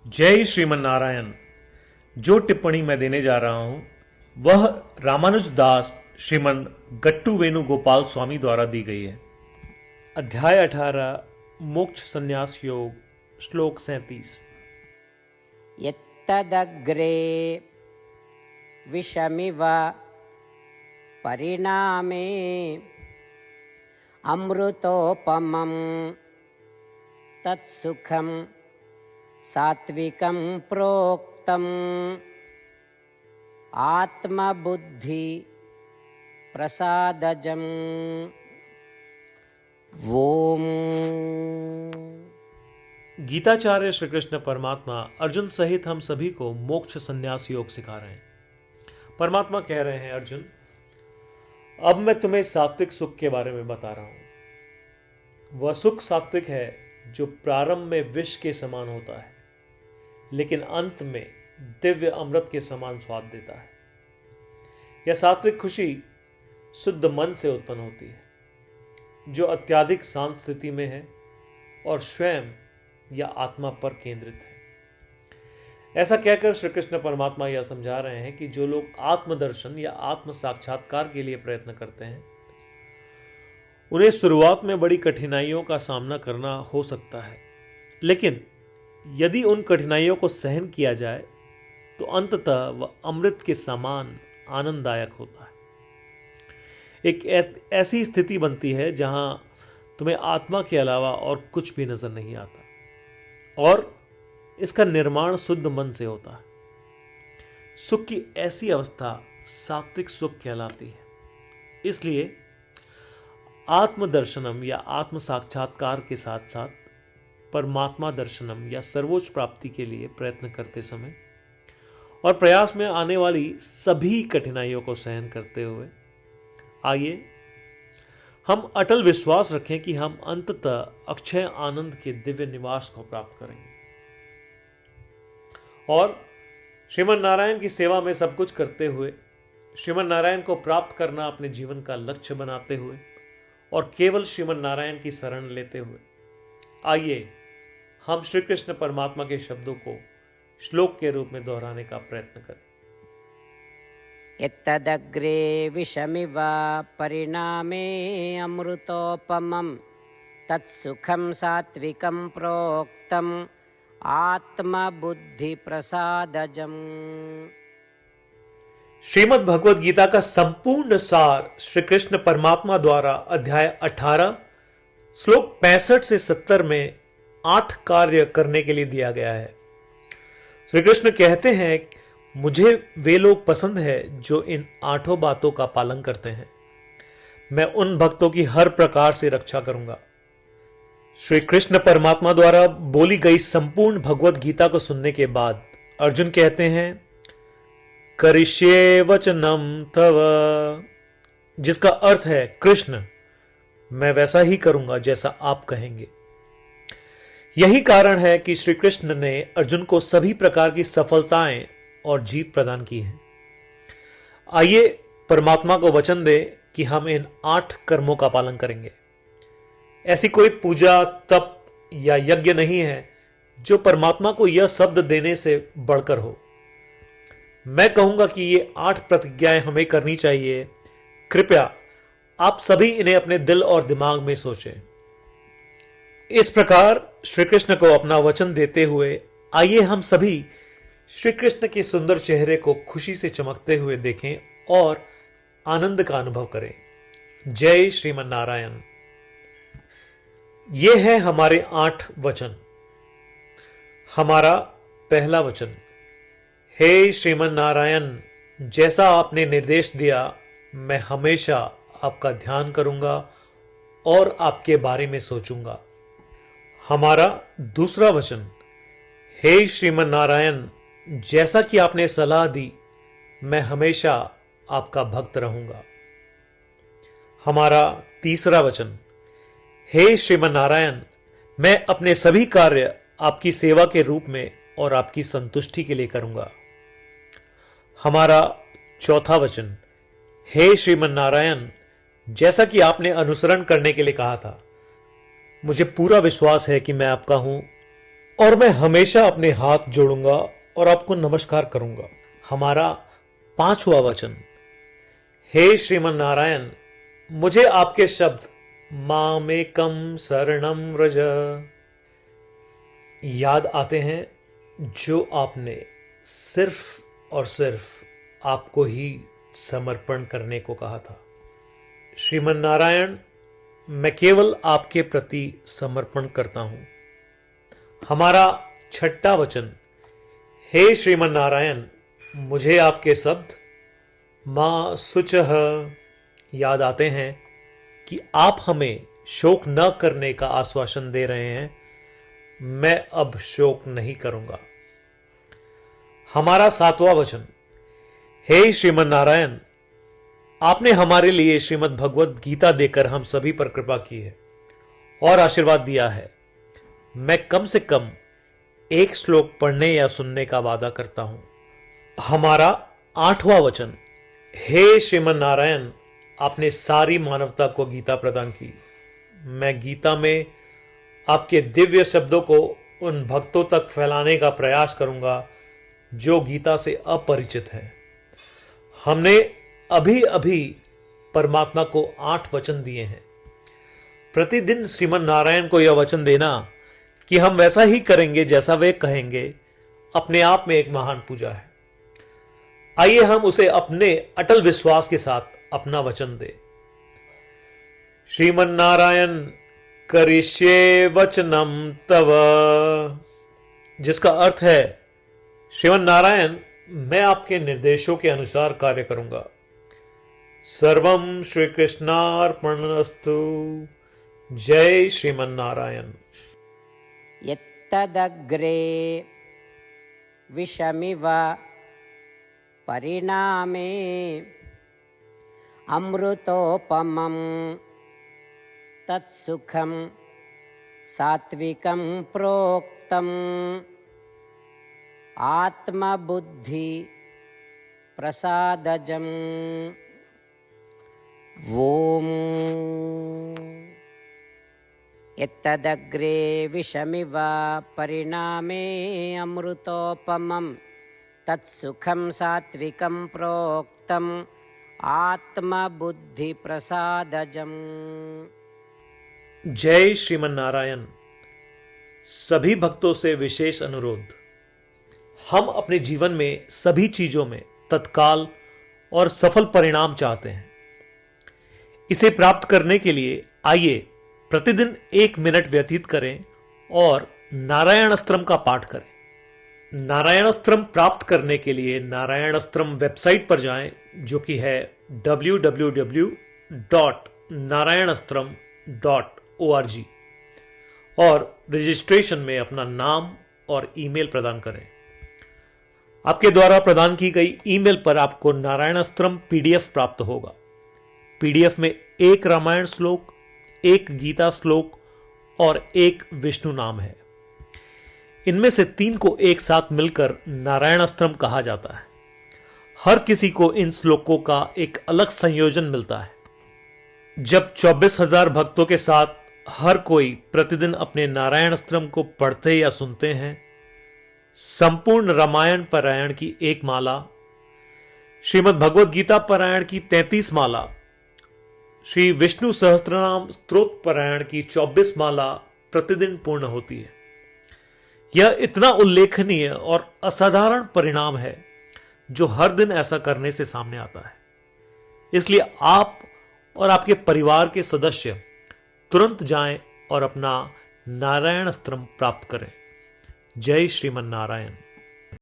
जय श्रीमन नारायण। जो टिप्पणी मैं देने जा रहा हूं वह रामानुज दास श्रीमन गट्टू वेणुगोपाल स्वामी द्वारा दी गई है। अध्याय 18 मोक्ष संन्यास योग श्लोक 37। यत्तदग्रे विषमिव परिणामे अमृतोपमं तत्सुखं सात्विकं प्रोक्तम् आत्मबुद्धि प्रसादजम्। ओम। गीताचार्य श्री कृष्ण परमात्मा अर्जुन सहित हम सभी को मोक्ष संन्यास योग सिखा रहे हैं। परमात्मा कह रहे हैं, अर्जुन अब मैं तुम्हें सात्विक सुख के बारे में बता रहा हूं। वह सुख सात्विक है जो प्रारंभ में विष के समान होता है लेकिन अंत में दिव्य अमृत के समान स्वाद देता है। यह सात्विक खुशी शुद्ध मन से उत्पन्न होती है जो अत्यधिक शांत स्थिति में है और स्वयं या आत्मा पर केंद्रित है। ऐसा कहकर श्री कृष्ण परमात्मा यह समझा रहे हैं कि जो लोग आत्मदर्शन या आत्म साक्षात्कार के लिए प्रयत्न करते हैं उन्हें शुरुआत में बड़ी कठिनाइयों का सामना करना हो सकता है, लेकिन यदि उन कठिनाइयों को सहन किया जाए तो अंततः वह अमृत के समान आनंददायक होता है। एक ऐसी स्थिति बनती है जहां तुम्हें आत्मा के अलावा और कुछ भी नजर नहीं आता और इसका निर्माण शुद्ध मन से होता है। सुख की ऐसी अवस्था सात्विक सुख कहलाती है। इसलिए आत्मदर्शनम या आत्म साक्षात्कार के साथ साथ परमात्मा दर्शनम या सर्वोच्च प्राप्ति के लिए प्रयत्न करते समय और प्रयास में आने वाली सभी कठिनाइयों को सहन करते हुए आइए हम अटल विश्वास रखें कि हम अंततः अक्षय आनंद के दिव्य निवास को प्राप्त करेंगे और श्रीमन नारायण की सेवा में सब कुछ करते हुए श्रीमन नारायण को प्राप्त करना अपने जीवन का लक्ष्य बनाते हुए और केवल श्रीमन नारायण की शरण लेते हुए आइए हम श्री कृष्ण परमात्मा के शब्दों को श्लोक के रूप में दोहराने का प्रयत्न करें। यत्तदग्रे विषमिव परिणामे अमृतोपमं तत्सुखं सात्विकं प्रोक्तम् आत्मबुद्धि प्रसादजम्। श्रीमद् भगवद गीता का संपूर्ण सार श्री कृष्ण परमात्मा द्वारा अध्याय 18 श्लोक 65 से 70 में 8 कार्य करने के लिए दिया गया है। श्री कृष्ण कहते हैं, मुझे वे लोग पसंद है जो इन 8 बातों का पालन करते हैं। मैं उन भक्तों की हर प्रकार से रक्षा करूंगा। श्री कृष्ण परमात्मा द्वारा बोली गई संपूर्ण भगवद गीता को सुनने के बाद अर्जुन कहते हैं, करिष्ये वचनम तव, जिसका अर्थ है कृष्ण मैं वैसा ही करूंगा जैसा आप कहेंगे। यही कारण है कि श्री कृष्ण ने अर्जुन को सभी प्रकार की सफलताएं और जीत प्रदान की है। आइए परमात्मा को वचन दे कि हम इन 8 कर्मों का पालन करेंगे। ऐसी कोई पूजा तप या यज्ञ नहीं है जो परमात्मा को यह शब्द देने से बढ़कर हो। मैं कहूंगा कि ये 8 प्रतिज्ञाएं हमें करनी चाहिए। कृपया आप सभी इन्हें अपने दिल और दिमाग में सोचें। इस प्रकार श्री कृष्ण को अपना वचन देते हुए आइए हम सभी श्री कृष्ण के सुंदर चेहरे को खुशी से चमकते हुए देखें और आनंद का अनुभव करें। जय श्रीमन नारायण। ये है हमारे 8 वचन। हमारा पहला वचन, हे श्रीमन नारायण, जैसा आपने निर्देश दिया मैं हमेशा आपका ध्यान करूंगा और आपके बारे में सोचूंगा। हमारा दूसरा वचन, हे श्रीमन नारायण, जैसा कि आपने सलाह दी मैं हमेशा आपका भक्त रहूंगा। हमारा तीसरा वचन, हे श्रीमन नारायण, मैं अपने सभी कार्य आपकी सेवा के रूप में और आपकी संतुष्टि के लिए करूंगा। हमारा चौथा वचन, हे श्रीमन नारायण, जैसा कि आपने अनुसरण करने के लिए कहा था मुझे पूरा विश्वास है कि मैं आपका हूं और मैं हमेशा अपने हाथ जोड़ूंगा और आपको नमस्कार करूंगा। हमारा 5वां वचन, हे श्रीमन नारायण, मुझे आपके शब्द मामेकम शरणम व्रज याद आते हैं, जो आपने सिर्फ और सिर्फ आपको ही समर्पण करने को कहा था। श्रीमन नारायण, मैं केवल आपके प्रति समर्पण करता हूं। हमारा 6वां वचन, हे श्रीमन नारायण, मुझे आपके शब्द मां शुचः याद आते हैं कि आप हमें शोक न करने का आश्वासन दे रहे हैं। मैं अब शोक नहीं करूंगा। हमारा 7वां वचन, हे श्रीमन नारायण, आपने हमारे लिए श्रीमद् भगवद गीता देकर हम सभी पर कृपा की है और आशीर्वाद दिया है। मैं कम से कम एक श्लोक पढ़ने या सुनने का वादा करता हूं। हमारा 8वां वचन, हे श्रीमन नारायण, आपने सारी मानवता को गीता प्रदान की। मैं गीता में आपके दिव्य शब्दों को उन भक्तों तक फैलाने का प्रयास करूंगा जो गीता से अपरिचित हैं। हमने अभी अभी परमात्मा को 8 वचन दिए हैं। प्रतिदिन श्रीमन नारायण को यह वचन देना कि हम वैसा ही करेंगे जैसा वे कहेंगे, अपने आप में एक महान पूजा है। आइए हम उसे अपने अटल विश्वास के साथ अपना वचन दें। श्रीमन नारायण करिष्ये वचनम तव, जिसका अर्थ है, श्रीमन नारायण, मैं आपके निर्देशों के अनुसार कार्य करूंगा। सर्वम श्री कृष्णार्पणमस्तु। जय श्रीमन नारायण। यत्तदग्रे विषमिव परिणामे अमृतोपमं तत्सुखं सात्विकं प्रोक्तम् आत्मबुद्धि प्रसादजम्। ओम यत्तदग्रे विषमिव परिणामे अमृतोपमं तत्सुखं सात्विकं प्रोक्तम् आत्मबुद्धि प्रसादजम्। जय श्रीमन नारायण। सभी भक्तों से विशेष अनुरोध, हम अपने जीवन में सभी चीजों में तत्काल और सफल परिणाम चाहते हैं। इसे प्राप्त करने के लिए आइए प्रतिदिन 1 मिनट व्यतीत करें और नारायण अस्त्रम का पाठ करें। नारायण अस्त्रम प्राप्त करने के लिए नारायण अस्त्रम वेबसाइट पर जाएं, जो कि है www.narayanastram.org, और रजिस्ट्रेशन में अपना नाम और ईमेल प्रदान करें। आपके द्वारा प्रदान की गई ईमेल पर आपको नारायण अस्त्रम पीडीएफ प्राप्त होगा। पीडीएफ में 1 रामायण श्लोक, 1 गीता श्लोक और 1 विष्णु नाम है। इनमें से 3 को एक साथ मिलकर नारायण अस्त्रम कहा जाता है। हर किसी को इन श्लोकों का एक अलग संयोजन मिलता है। जब 24,000 भक्तों के साथ हर कोई प्रतिदिन अपने नारायण अस्त्रम को पढ़ते या सुनते हैं, संपूर्ण रामायण पारायण की 1 माला, श्रीमद् भगवद गीता पारायण की 33 माला, श्री विष्णु सहस्त्रनाम स्तोत्र पारायण की 24 माला प्रतिदिन पूर्ण होती है। यह इतना उल्लेखनीय और असाधारण परिणाम है जो हर दिन ऐसा करने से सामने आता है। इसलिए आप और आपके परिवार के सदस्य तुरंत जाएं और अपना नारायण अस्त्रम प्राप्त करें। जय श्रीमन नारायण।